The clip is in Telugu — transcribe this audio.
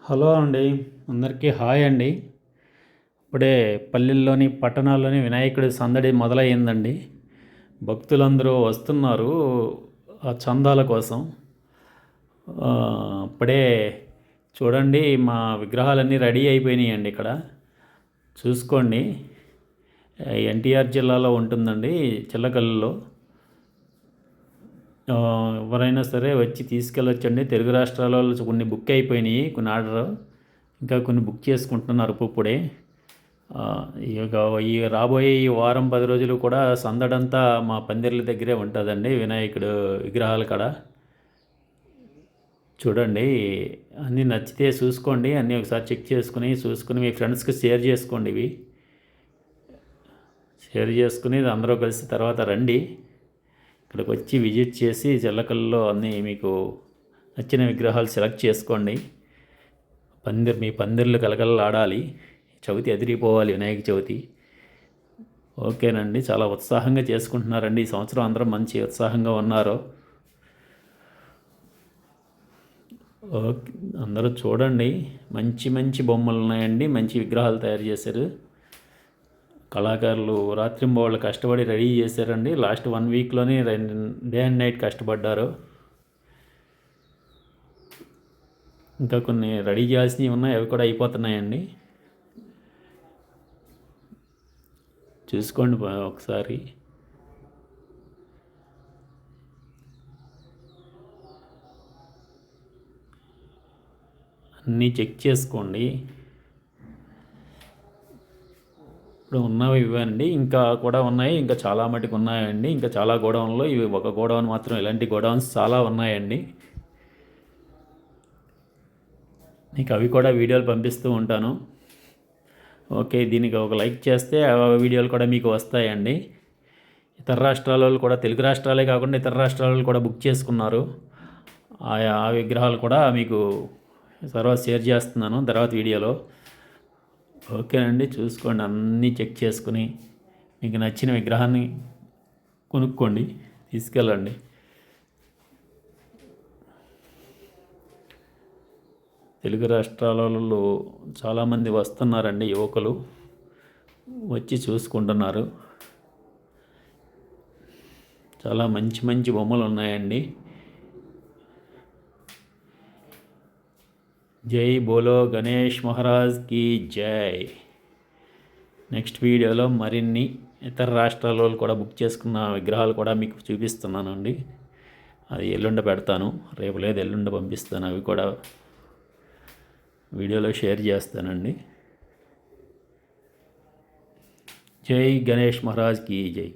హలో అండి. అందరికీ హాయ్ అండి. ఇప్పుడే పల్లెల్లోని, పట్టణాల్లోని వినాయకుడి సందడి మొదలయ్యిందండి. భక్తులందరూ వస్తున్నారు ఆ చందాల కోసం. ఇప్పుడే చూడండి మా విగ్రహాలన్నీ రెడీ అయిపోయినాయండి ఇక్కడ. చూసుకోండి. ఎన్టీఆర్ జిల్లాలో ఉంటుందండి చిల్లకల్లులో. ఎవరైనా సరే వచ్చి తీసుకెళ్ళొచ్చండి. తెలుగు రాష్ట్రాలలో కొన్ని బుక్ అయిపోయినాయి, కొన్ని ఆర్డర్ ఇంకా కొన్ని బుక్ చేసుకుంటున్నారు ఇప్పుడే. ఇక ఈ రాబోయే ఈ వారం 10 రోజులు కూడా సందడంతా మా పందిర్ల దగ్గరే ఉంటుందండి వినాయకుడు విగ్రహాల కాడ. చూడండి, అన్నీ నచ్చితే చూసుకోండి, అన్నీ ఒకసారి చెక్ చూసుకుని మీ ఫ్రెండ్స్కి షేర్ చేసుకోండి. ఇవి షేర్ చేసుకుని అందరూ కలిసి తర్వాత రండి ఇక్కడికి వచ్చి విజిట్ చేసి చిల్లకల్లో అన్నీ మీకు నచ్చిన విగ్రహాలు సెలెక్ట్ చేసుకోండి. మీ పందిర్లు కలకలలాడాలి. చవితి అదిరిపోవాలి వినాయక చవితి. ఓకేనండి, చాలా ఉత్సాహంగా చేసుకుంటున్నారండి ఈ సంవత్సరం. అందరం మంచి ఉత్సాహంగా ఉన్నారు. ఓకే, అందరూ చూడండి, మంచి మంచి బొమ్మలు ఉన్నాయండి, మంచి విగ్రహాలు తయారు చేశారు. కళాకారులు రాత్రింబవళ్ళు కష్టపడి రెడీ చేశారండి. లాస్ట్ 1 వీక్లోనే డే అండ్ నైట్ కష్టపడ్డారు. ఇంకా కొన్ని రెడీ చేయాల్సినవి ఉన్నాయి, అవి కూడా అయిపోతున్నాయండి. చూసుకోండి ఒకసారి. అన్నీ చెక్ చేసుకోండి. ఇప్పుడు ఉన్నవి ఇవ్వండి, ఇంకా కూడా ఉన్నాయి, ఇంకా చాలా మటుకు ఉన్నాయండి. ఇంకా చాలా గోడౌన్లో, ఇవి ఒక గోడౌన్ మాత్రం, ఇలాంటి గోడౌన్స్ చాలా ఉన్నాయండి. నీకు అవి కూడా వీడియోలు పంపిస్తూ ఉంటాను. ఓకే, దీనికి ఒక లైక్ చేస్తే ఆ వీడియోలు కూడా మీకు వస్తాయండి. ఇతర రాష్ట్రాల వాళ్ళు కూడా, తెలుగు రాష్ట్రాలే కాకుండా ఇతర రాష్ట్రాల వాళ్ళు కూడా బుక్ చేసుకున్నారు. ఆ విగ్రహాలు కూడా మీకు తర్వాత షేర్ చేస్తున్నాను తర్వాత వీడియోలో. ఓకేనండి, చూసుకోండి, అన్నీ చెక్ చేసుకుని మీకు నచ్చిన విగ్రహాన్ని కొనుక్కోండి, తీసుకెళ్ళండి. తెలుగు రాష్ట్రాలలో చాలామంది వస్తున్నారండి, యువకులు వచ్చి చూసుకుంటున్నారు. చాలా మంచి మంచి బొమ్మలు ఉన్నాయండి. జై బోలో గణేష్ మహారాజ్ కి జై. నెక్స్ట్ వీడియోలో మరిన్ని ఇతర రాష్ట్రాల వాళ్ళు కూడా బుక్ చేసుకున్న విగ్రహాలు కూడా మీకు చూపిస్తున్నానండి. అది ఎల్లుండ పెడతాను, రేపు లేదు ఎల్లుండ పంపిస్తాను. అవి కూడా వీడియోలో షేర్ చేస్తానండి. జై గణేష్ మహారాజ్ కి జై.